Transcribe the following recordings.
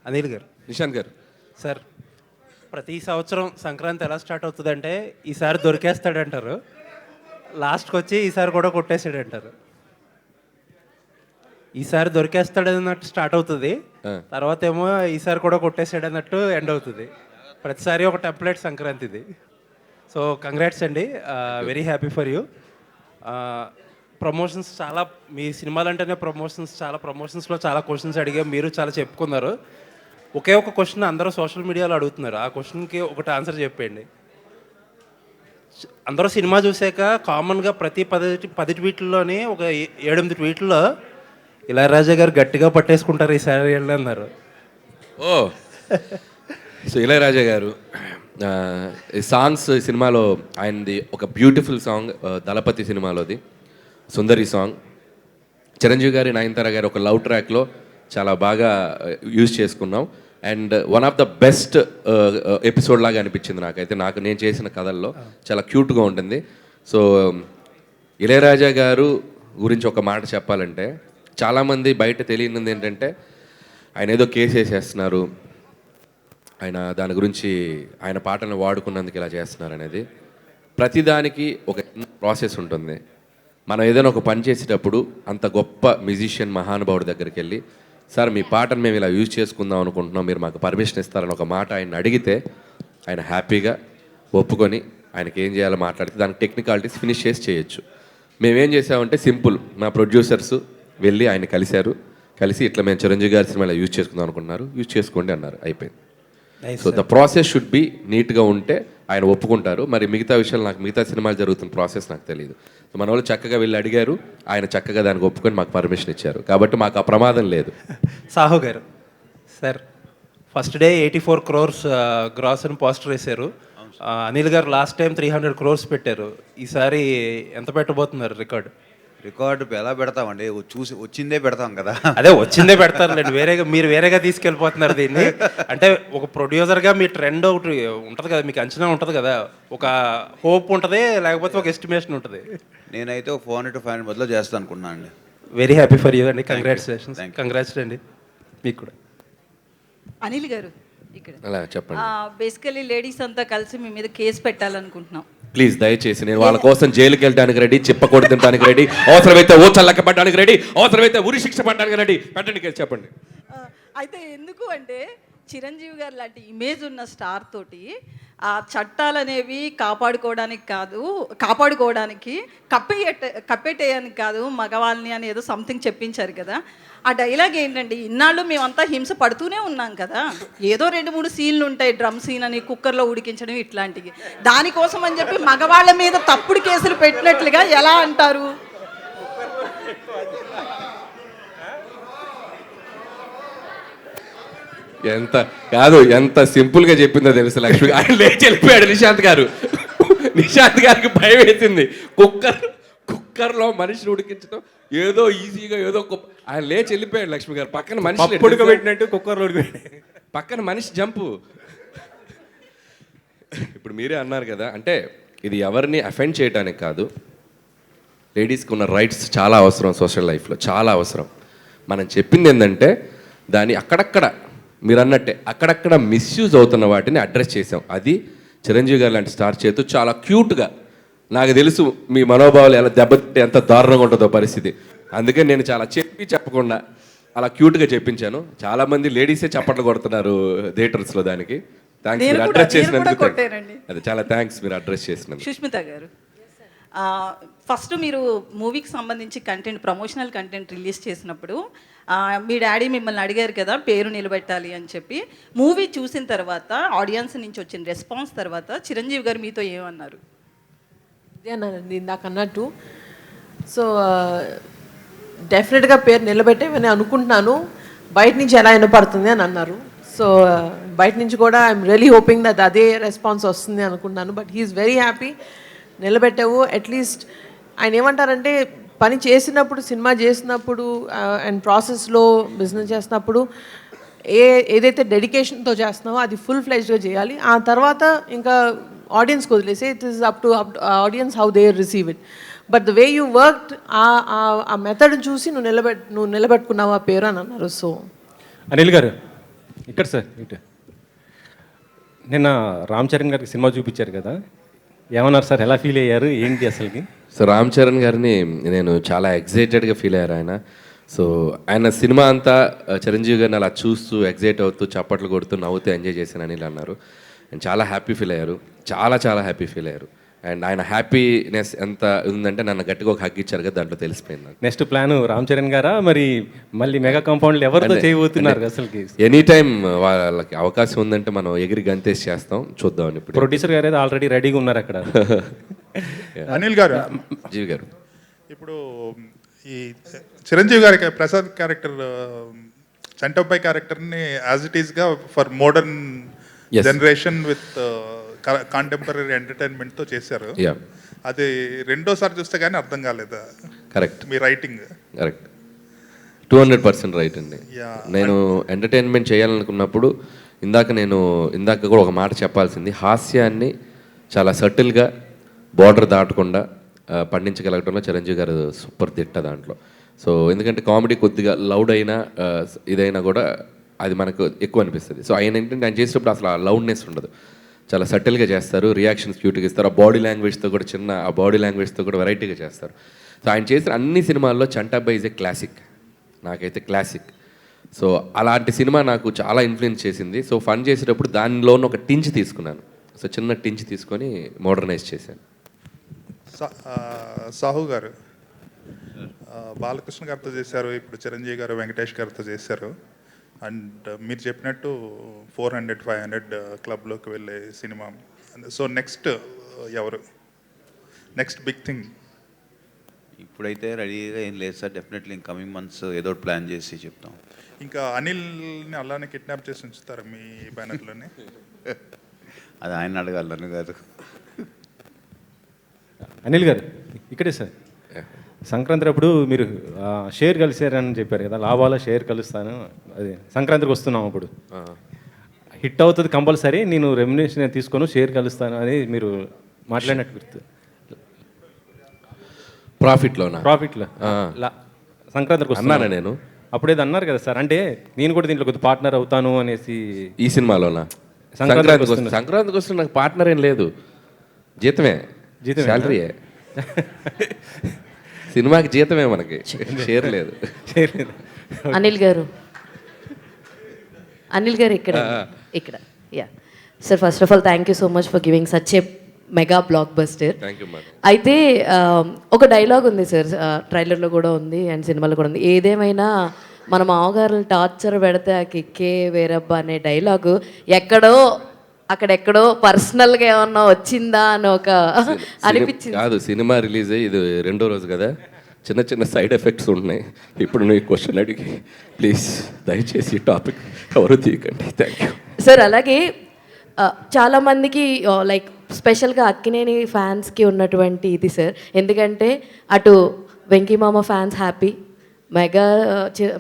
అనిల్ గారు. నిశాంత్ గారు. సార్, ప్రతి సంవత్సరం సంక్రాంతి ఎలా స్టార్ట్ అవుతుందంటే ఈసారి దొరికేస్తాడంటారు, లాస్ట్కి వచ్చి ఈసారి కూడా కొట్టేసాడంటారు. ఈసారి దొరికేస్తాడన్నట్టు స్టార్ట్ అవుతుంది, తర్వాత ఏమో ఈసారి కూడా కొట్టేసాడన్నట్టు ఎండ్ అవుతుంది. ప్రతిసారి ఒక టెంప్లెట్ సంక్రాంతిది. సో కంగ్రాట్స్ అండి, very happy for you. Promotions చాలా, మీ సినిమాలు అంటేనే ప్రమోషన్స్లో చాలా క్వశ్చన్స్ అడిగాం, మీరు చాలా చెప్పుకున్నారు. ఒకే ఒక క్వశ్చన్ అందరూ సోషల్ మీడియాలో అడుగుతున్నారు, ఆ క్వశ్చన్కి ఒకటి ఆన్సర్ చెప్పండి. అందరూ సినిమా చూసాక కామన్గా ప్రతి 10 ట్వీట్లలోని ఒక 7-8 ట్వీట్లో ఇళయరాజా గారు గట్టిగా పట్టేసుకుంటారు ఈసారి అన్నారు. ఓ సో ఇళయరాజా గారు ఈ సాంగ్స్ సినిమాలో ఆయనది ఒక బ్యూటిఫుల్ సాంగ్ దళపతి సినిమాలోది సుందరి సాంగ్. చిరంజీవి గారి, నయనతార గారు ఒక లవ్ ట్రాక్లో చాలా బాగా యూజ్ చేసుకున్నాం. And one of the best episode లాగా అనిపించింది నాకు నేను చేసిన కథల్లో చాలా క్యూట్గా ఉంటుంది. సో ఇళయరాజా గారు గురించి ఒక మాట చెప్పాలంటే, చాలామంది బయట తెలియనిది ఏంటంటే ఆయన ఏదో కేసు వేసేస్తున్నారు, ఆయన దాని గురించి ఆయన పాటను వాడుకున్నందుకు ఇలా చేస్తున్నారు అనేది. ప్రతిదానికి ఒక ప్రాసెస్ ఉంటుంది. మనం ఏదైనా ఒక పని చేసేటప్పుడు అంత గొప్ప మ్యూజిషియన్ మహానుభావుడి దగ్గరికి వెళ్ళి, సార్ మీ పాటను మేము ఇలా యూజ్ చేసుకుందాం అనుకుంటున్నాం, మీరు మాకు పర్మిషన్ ఇస్తారని ఒక మాట ఆయన అడిగితే ఆయన హ్యాపీగా ఒప్పుకొని ఆయనకి ఏం చేయాలో మాట్లాడితే దానికి టెక్నికాలిటీస్ ఫినిష్ చేసి చేయొచ్చు. మేమేం చేసామంటే సింపుల్, మా ప్రొడ్యూసర్స్ వెళ్ళి ఆయన కలిసి ఇట్లా మేము చిరంజీవి గారి సినిమా ఇలా యూజ్ చేసుకుందాం అనుకుంటున్నారు, యూజ్ చేసుకోండి అన్నారు, అయిపోయింది. So the process should be నీట్గా ఉంటే ఆయన ఒప్పుకుంటారు. మరి మిగతా విషయాలు మిగతా సినిమాలు జరుగుతున్న ప్రాసెస్ నాకు తెలియదు. సో మన వాళ్ళు చక్కగా వెళ్ళి అడిగారు, ఆయన చక్కగా దానికి ఒప్పుకొని మాకు పర్మిషన్ ఇచ్చారు, కాబట్టి మాకు ఆ ప్రమాదం లేదు. Sahu garu sir, first day 84 crores gross అని పోస్టర్ వేశారు. అనిల్ గారు లాస్ట్ టైం 300 crores పెట్టారు, ఈసారి ఎంత పెట్టబోతున్నారు రికార్డు ఎలా పెడతామండి, చూసి వచ్చిందే పెడతాం కదా. అదే వచ్చిందే పెడతారులేండి, మీరు వేరేగా తీసుకెళ్ళిపోతున్నారు దీన్ని. అంటే ఒక ప్రొడ్యూసర్గా మీ ట్రెండ్ ఒకటి ఉంటుంది కదా, మీకు అంచనా ఉంటుంది కదా, ఒక హోప్ ఉంటుంది, లేకపోతే ఒక ఎస్టిమేషన్ ఉంటుంది. నేనైతే ఒక 400-500 మధ్యలో చేస్తాను అనుకున్నాను అండి. వెరీ హ్యాపీ ఫర్ యూ అండి, కంగ్రాచులేషన్స్. కంగ్రాట్స్ అండి మీకు కూడా. అనిల్ గారు ఇక్కడ అలా చెప్పండి. బేసికలీ లేడీస్ అంతా కలిసి మీ మీద కేసు పెట్టాలనుకుంటున్నాం. ప్లీజ్ దయచేసి, నేను వాళ్ళ కోసం జైలుకి వెళ్ళడానికి రెడీ, చెప్పకూడదు తినడానికి రెడీ, అవసరమైతే ఓ చల్లక్క పడడానికి రెడీ, అవసరమైతే ఉరి శిక్ష పడడానికి రెడీ. పెట్టండి కేసు, చెప్పండి. అయితే ఎందుకు అంటే చిరంజీవి గారు లాంటి ఇమేజ్ ఉన్న స్టార్ తోటి ఆ చట్టాలు అనేవి కాపాడుకోవడానికి కప్పేటేయడానికి కాదు మగవాళ్ళని అని ఏదో సంథింగ్ చెప్పించారు కదా. ఆ డైలాగ్ ఏంటండి, ఇన్నాళ్ళు మేమంతా హింస పడుతూనే ఉన్నాం కదా, ఏదో 2-3 సీన్లు ఉంటాయి, డ్రమ్ సీన్ అని, కుక్కర్లో ఉడికించడం ఇట్లాంటివి, దానికోసం అని చెప్పి మగవాళ్ళ మీద తప్పుడు కేసులు పెట్టినట్లుగా ఎలా అంటారు? ఎంత సింపుల్గా చెప్పిందో తెలుసు లక్ష్మి. ఆయన లేచి వెళ్ళిపోయాడు నిశాంత్ గారికి భయం వేసింది. కుక్కర్లో మనిషిని ఉడికించడం ఏదో ఈజీగా ఏదో ఆయన లేచి వెళ్ళిపోయాడు లక్ష్మి గారు. పక్కన మనిషి ఉడకబెట్టినట్టు కుక్కర్లో పక్కన మనిషి జంపు. ఇప్పుడు మీరే అన్నారు కదా, అంటే ఇది ఎవరిని అఫెండ్ చేయడానికి కాదు, లేడీస్కి ఉన్న రైట్స్ చాలా అవసరం, సోషల్ లైఫ్లో చాలా అవసరం. మనం చెప్పింది ఏంటంటే దాన్ని అక్కడక్కడ మీరు అన్నట్టే అక్కడక్కడ మిస్యూజ్ అవుతున్న వాటిని అడ్రస్ చేసాం. అది చిరంజీవి గారు లాంటి స్టార్ చేతు చాలా క్యూట్గా, నాకు తెలుసు మీ మనోభావాలు ఎలా దెబ్బతింటే ఎంత దారుణంగా ఉంటుందో పరిస్థితి, అందుకే నేను చాలా చెప్పకుండా అలా క్యూట్గా చెప్పించాను. చాలామంది లేడీసే చప్పట్లు కొడుతున్నారు థియేటర్స్లో. దానికి థ్యాంక్స్, మీరు అడ్రస్ చేసినందుకు. అది చాలా థ్యాంక్స్ మీరు అడ్రస్ చేసినందుకు. సుష్మిత గారు, ఫస్ట్ మీరు మూవీకి సంబంధించి ప్రమోషనల్ కంటెంట్ రిలీజ్ చేసినప్పుడు మీ డాడీ మిమ్మల్ని అడిగారు కదా పేరు నిలబెట్టాలి అని చెప్పి. మూవీ చూసిన తర్వాత ఆడియన్స్ నుంచి వచ్చిన రెస్పాన్స్ తర్వాత చిరంజీవి గారు మీతో ఏమన్నారు? అన్నానండి ఇందాక అన్నట్టు. సో డెఫినెట్గా పేరు నిలబెట్టేవని అనుకుంటున్నాను, బయట నుంచి ఎలా వినపడుతుంది అని అన్నారు. సో బయట నుంచి కూడా ఐఎమ్ రియలీ హోపింగ్ దట్ అదే రెస్పాన్స్ వస్తుంది అనుకుంటున్నాను. But he's very happy. నిలబెట్టావు, అట్లీస్ట్ ఆయన ఏమంటారంటే పని చేసినప్పుడు, సినిమా చేసినప్పుడు అండ్ ప్రాసెస్లో బిజినెస్ చేసినప్పుడు ఏదైతే డెడికేషన్తో చేస్తున్నావో అది ఫుల్ ఫ్లెజ్డ్గా చేయాలి. ఆ తర్వాత ఇంకా ఆడియన్స్కి వదిలేసి it is up to audience how they receive it. But the way you worked, ఆ మెథడ్ చూసి నువ్వు నిలబెట్టుకున్నావు ఆ పేరు అని అన్నారు. సో అనిల్ గారు, ఇక్కడ సార్ ఇటు నిన్న రామ్ చరణ్ గారికి సినిమా చూపించారు కదా, ఏమన్నారు సార్, ఎలా ఫీల్ అయ్యారు, ఏంటి అసలుకి? సో రామ్ చరణ్ గారిని నేను చాలా ఎగ్జైటెడ్గా ఫీల్ అయ్యారు ఆయన. సో ఆయన సినిమా అంతా చిరంజీవి గారిని అలా చూస్తూ ఎగ్జైట్ అవుతూ చప్పట్లు కొడుతూ నవ్వుతూ ఎంజాయ్ చేశాను అని అన్నారు. అండ్ చాలా హ్యాపీ ఫీల్ అయ్యారు, చాలా చాలా హ్యాపీ ఫీల్ అయ్యారు. అండ్ ఆయన హ్యాపీనెస్ ఎంత ఉందంటే నన్ను గట్టిగా ఒక హగ్ ఇచ్చారు కదా, దాంట్లో తెలిసిపోయింది నాకు. నెక్స్ట్ ప్లాన్ రామ్ చరణ్ గారా, మరి మళ్ళీ మెగా కాంపౌండ్లు ఎవరితో చేయబోతున్నారు అసలుకి? ఎనీ టైం వాళ్ళకి అవకాశం ఉందంటే మనం ఎగిరి గంతేసి చేస్తాం, చూద్దామని. ఇప్పుడు ప్రొడ్యూసర్ గారు అయితే ఆల్రెడీ రెడీగా ఉన్నారు అక్కడ. అనిల్ గారు, జీవి గారు, ఇప్పుడు ఈ చిరంజీవి గారి ప్రసాద్ క్యారెక్టర్, చంటబ్బాయి క్యారెక్టర్ని యాజ్ ఇట్ ఈస్గా for modern Yes. Generation with contemporary ఎంటర్టైన్మెంట్తో చేశారు. యా అది రెండోసారి చూస్తే కానీ అర్థం కాలేదా కరెక్ట్, మీ రైటింగ్? కరెక్ట్, 200% రైట్ అండి. Yeah. నేను ఎంటర్టైన్మెంట్ చేయాలనుకున్నప్పుడు ఇందాక కూడా ఒక మాట చెప్పాల్సింది, హాస్యాన్ని చాలా సటిల్గా బార్డర్ దాటకుండా పండించగలగడంలో చిరంజీవి గారు సూపర్ దిట్ట దాంట్లో. సో ఎందుకంటే కామెడీ కొద్దిగా లౌడ్ అయినా ఇదైనా కూడా అది మనకు ఎక్కువ అనిపిస్తుంది. సో ఆయన ఏంటంటే ఆయన చేసేటప్పుడు అసలు ఆ లౌడ్నెస్ ఉండదు, చాలా సటిల్గా చేస్తారు, రియాక్షన్స్ క్యూట్గా ఇస్తారు, ఆ బాడీ లాంగ్వేజ్తో కూడా ఆ బాడీ లాంగ్వేజ్తో కూడా వెరైటీగా చేస్తారు. సో ఆయన చేసిన అన్ని సినిమాల్లో చంటబ్బాయి ఈజ్ ఏ క్లాసిక్, నాకైతే క్లాసిక్. సో అలాంటి సినిమా నాకు చాలా ఇన్ఫ్లుయెన్స్ చేసింది. సో ఫన్ చేసేటప్పుడు దానిలోని ఒక టించ్ తీసుకున్నాను, సో చిన్న టించ్ తీసుకొని మోడర్నైజ్ చేశాను. సాహు గారు, బాలకృష్ణ గారితో చేశారు, ఇప్పుడు చిరంజీవి గారు వెంకటేష్ గారితో చేశారు. అండ్ మీరు చెప్పినట్టు 400-500 క్లబ్లోకి వెళ్ళే సినిమా. సో నెక్స్ట్ ఎవరు, నెక్స్ట్ బిగ్ థింగ్? ఇప్పుడైతే రెడీగా ఏం లేదు sir, definitely in coming months ఏదో ఒకటి ప్లాన్ చేసి చెప్తాం. ఇంకా అనిల్ని అలానే కిడ్నాప్ చేసి ఉంచుతారా మీ బ్యానర్లోనే? అది ఆయన అడగాలి, నన్ను కాదు. అనిల్ గారు ఇక్కడే సార్, సంక్రాంతి అప్పుడు మీరు షేర్ కలిసారని చెప్పారు కదా, లాభాల షేర్ కలుస్తాను, అది సంక్రాంతికి వస్తున్నాం అప్పుడు హిట్ అవుతుంది కంపల్సరీ, నేను రెమ్యునేషన్ తీసుకొని షేర్ కలుస్తాను అని మీరు మాట్లాడినట్టు గుర్తు. ప్రాఫిట్లో సంక్రాంతికి అన్నానా నేను? అప్పుడేది అన్నారు కదా సార్, అంటే నేను కూడా దీంట్లో కొద్ది పార్ట్నర్ అవుతాను అనేసి. ఈ సినిమాలోనా? సంక్రాంతికి వస్తున్న నాకు పార్ట్నర్ ఏం లేదు, జీతమే, శాలరీయే. సినిమాకి జీతమే మనకి, షేర్ లేదు. అనిల్ గారు ఇక్కడ yeah sir, first of all thank you so much for giving such a mega block buster. Thank you madam. అయితే ఒక డైలాగ్ ఉంది సార్, ట్రైలర్లో కూడా ఉంది అండ్ సినిమాలో కూడా ఉంది, ఏదేమైనా మన మామగారులు టార్చర్ పెడితే ఆ కిక్కే వేరబ్బా అనే డైలాగు అక్కడెక్కడో పర్సనల్గా ఏమన్నా వచ్చిందా అని ఒక అనిపించింది. కాదు, సినిమా రిలీజ్ అయ్యి ఇది 2వ రోజు కదా, చిన్న చిన్న సైడ్ ఎఫెక్ట్స్ ఉన్నాయి. ఇప్పుడు నువ్వు ఈ క్వశ్చన్ అడిగి ప్లీజ్ దయచేసి టాపిక్ ఎవరు తీయకండి. Thank you sir. అలాగే చాలామందికి లైక్ స్పెషల్గా అక్కినేని ఫ్యాన్స్కి ఉన్నటువంటి ఇది సార్, ఎందుకంటే అటు వెంకీ మామ ఫ్యాన్స్ హ్యాపీ,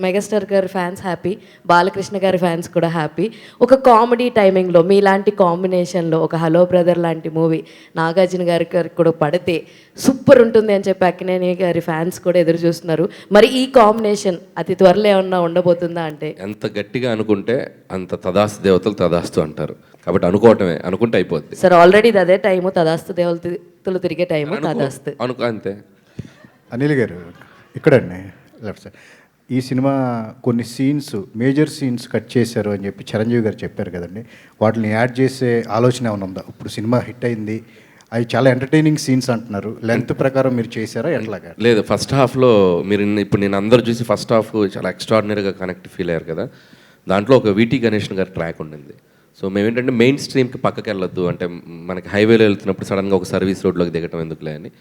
మెగాస్టార్ గారి ఫ్యాన్స్ హ్యాపీ, బాలకృష్ణ గారి ఫ్యాన్స్ కూడా హ్యాపీ. ఒక కామెడీ టైమింగ్లో మీలాంటి కాంబినేషన్లో ఒక హలో బ్రదర్ లాంటి మూవీ నాగార్జున గారి కూడా పడితే సూపర్ ఉంటుంది అని చెప్పి అక్కినేని గారి ఫ్యాన్స్ కూడా ఎదురు చూస్తున్నారు. మరి ఈ కాంబినేషన్ అతి త్వరలో ఏమన్నా ఉండబోతుందా? అంటే ఎంత గట్టిగా అనుకుంటే అంత తదాస్తు దేవతలు తదాస్తు అంటారు, కాబట్టి అనుకోవటమే, అనుకుంటే అయిపోద్ది సార్. ఆల్రెడీ అదే టైము, తదాస్తు దేవతలు తిరిగే టైము, తదాస్తు అంతే. అనిల్ గారు ఇక్కడండి లెఫ్ట్ సైడ్, ఈ సినిమా కొన్ని సీన్స్, మేజర్ సీన్స్ కట్ చేశారు అని చెప్పి చిరంజీవి గారు చెప్పారు కదండి, వాటిని యాడ్ చేసే ఆలోచన ఏమైనా ఉందా? ఇప్పుడు సినిమా హిట్ అయింది, అవి చాలా ఎంటర్టైనింగ్ సీన్స్ అంటున్నారు, లెంత్ ప్రకారం మీరు చేశారా ఎట్లాగా? లేదు, ఫస్ట్ హాఫ్లో ఇప్పుడు నేను అందరూ చూసి ఫస్ట్ హాఫ్ చాలా ఎక్స్ట్రాడినరీగా కనెక్ట్ ఫీల్ అయ్యారు కదా, దాంట్లో ఒక వీటీ గణేషన్ గారి ట్రాక్ ఉండింది. సో మేమేంటంటే మెయిన్ స్ట్రీమ్కి పక్కకి వెళ్ళొద్దు, అంటే మనకి హైవేలో వెళ్తున్నప్పుడు సడన్గా ఒక సర్వీస్ రోడ్లోకి దిగటం ఎందుకులే అని,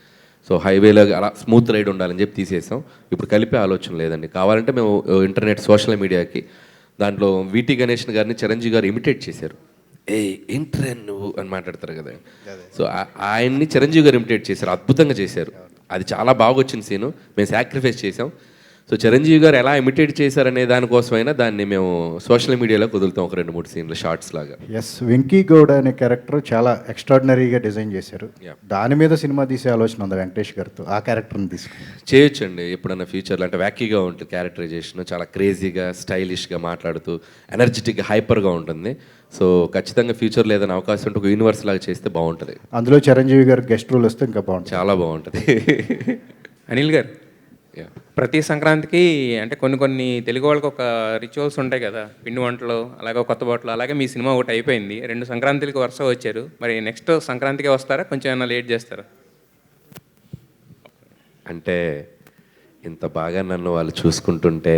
సో హైవేలో అలా స్మూత్ రైడ్ ఉండాలని చెప్పి తీసేసాం. ఇప్పుడు కలిపే ఆలోచన లేదండి, కావాలంటే మేము ఇంటర్నెట్ సోషల్ మీడియాకి దాంట్లో వీటీ గణేషన్ గారిని చిరంజీవి గారు ఇమిటేట్ చేశారు. ఏంట్రా నువ్వు అని మాట్లాడతారు కదా, సో ఆయన్ని చిరంజీవి గారు ఇమిటేట్ చేశారు, అద్భుతంగా చేశారు. అది చాలా బాగా వచ్చిన సీను, మేము సాక్రిఫైస్ చేసాం. సో చిరంజీవి గారు ఎలా ఇమిటేట్ చేశారనే దానికోసమైనా దాన్ని మేము సోషల్ మీడియాలో కుదులుతాం, ఒక 2-3 సీన్లు షార్ట్స్ లాగా. ఎస్, వెంకీ గౌడ్ అనే క్యారెక్టర్ చాలా ఎక్స్ట్రాడినరీగా డిజైన్ చేశారు. Yeah. దాని మీద సినిమా తీసే ఆలోచన ఉంది వెంకటేష్ గారితో, ఆ క్యారెక్టర్ని తీసుకుని చేయొచ్చండి ఎప్పుడన్నా ఫ్యూచర్లో. అంటే వ్యాకీగా ఉంటుంది క్యారెక్టరైజేషన్, చాలా క్రేజీగా స్టైలిష్గా మాట్లాడుతూ ఎనర్జెటిక్గా హైపర్గా ఉంటుంది. సో ఖచ్చితంగా ఫ్యూచర్లో ఏదైనా అవకాశం ఉంటే ఒక యూనివర్స్ లాగా చేస్తే బాగుంటుంది. అందులో చిరంజీవి గారు గెస్ట్ రోల్ వస్తే ఇంకా బాగుంటుంది. చాలా బాగుంటుంది. అనిల్ గారు, Yeah. ప్రతి సంక్రాంతికి అంటే కొన్ని తెలుగు వాళ్ళకి ఒక రిచువల్స్ ఉంటాయి కదా, పిండి వంటలు, అలాగే కొత్త బట్టలు, అలాగే మీ సినిమా ఒకటి అయిపోయింది. 2 సంక్రాంతులకి వరుస వచ్చారు. మరి నెక్స్ట్ సంక్రాంతికి వస్తారా, కొంచెం ఏమైనా లేట్ చేస్తారా? అంటే ఇంత బాగా నన్ను వాళ్ళు చూసుకుంటుంటే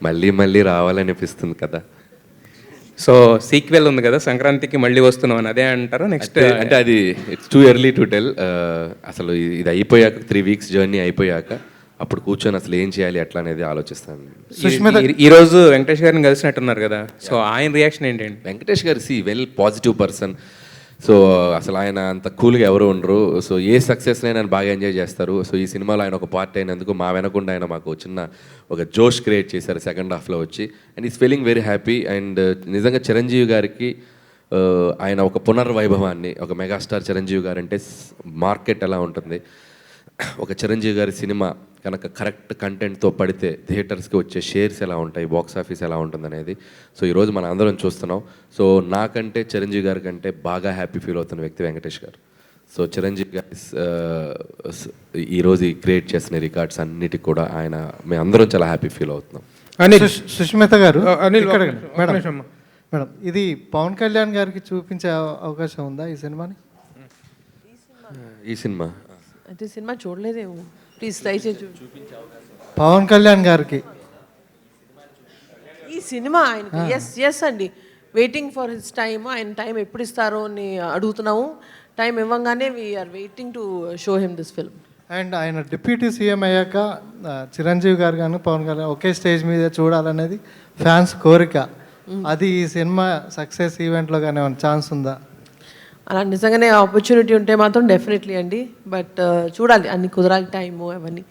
మళ్ళీ మళ్ళీ రావాలనిపిస్తుంది కదా. సో సీక్వెల్ ఉంది కదా, సంక్రాంతికి మళ్ళీ వస్తున్నాం అని అదే అంటారు నెక్స్ట్? అంటే అది it's too early to tell. అసలు ఇది అయిపోయాక 3 వీక్స్ జర్నీ అయిపోయాక అప్పుడు కూర్చొని అసలు ఏం చేయాలి ఎట్లా అనేది ఆలోచిస్తాను. ఈ రోజు వెంకటేష్ గారిని కలిసినట్టున్నారు కదా, సో ఆయన రియాక్షన్ ఏంటండి? వెంకటేష్ గారు వెల్ పాజిటివ్ పర్సన్. సో అసలు ఆయన అంత కూల్గా ఎవరు ఉండరు. సో ఏ సక్సెస్ని ఆయన బాగా ఎంజాయ్ చేస్తారు. సో ఈ సినిమాలో ఆయన ఒక పార్ట్ అయినందుకు మా వెనకుండా ఆయన మాకు చిన్న ఒక జోష్ క్రియేట్ చేశారు సెకండ్ హాఫ్లో వచ్చి. And is feeling very happy. And నిజంగా చిరంజీవి గారికి ఆయన ఒక పునర్వైభవాన్ని, ఒక మెగాస్టార్ చిరంజీవి గారు అంటే మార్కెట్ ఎలా ఉంటుంది, ఒక చిరంజీవి గారి సినిమా కనుక కరెక్ట్ కంటెంట్తో పడితే థియేటర్స్కి వచ్చే షేర్స్ ఎలా ఉంటాయి, బాక్స్ ఆఫీస్ ఎలా ఉంటుంది అనేది సో ఈరోజు మనం అందరం చూస్తున్నాం. సో నాకంటే చిరంజీవి గారి కంటే బాగా హ్యాపీ ఫీల్ అవుతున్న వ్యక్తి వెంకటేష్ గారు. సో చిరంజీవి గారి ఈరోజు క్రియేట్ చేసిన రికార్డ్స్ అన్నిటికి కూడా ఆయన మేము అందరం చాలా హ్యాపీ ఫీల్ అవుతున్నాం. సుష్మిత గారు, అనిల్, మేడం, ఇది పవన్ కళ్యాణ్ గారికి చూపించే అవకాశం ఉందా ఈ సినిమాని? ఈ సినిమా అంటే సినిమా చూడలేదేమో, ప్లీజ్ దయచేసి పవన్ కళ్యాణ్ గారికి ఈ సినిమా ఆయనకి ఎస్ అండి, వెయిటింగ్ ఫర్ హిస్ టైమ్. ఆయన టైం ఎప్పుడు ఇస్తారో అని అడుగుతున్నాము. టైం ఇవ్వగానే we're waiting to show him this film. And ఆయన డిప్యూటీ సీఎం అయ్యాక చిరంజీవి గారు కానీ పవన్ కళ్యాణ్ ఒకే స్టేజ్ మీద చూడాలనేది ఫ్యాన్స్ కోరిక. అది ఈ సినిమా సక్సెస్ ఈవెంట్లో కానీ ఏమైనా ఛాన్స్ ఉందా? అలా నిజంగానే ఆపర్చునిటీ ఉంటే మాత్రం డెఫినెట్లీ అండి, బట్ చూడాలి, అన్ని కుదరాలి టైము అవన్నీ.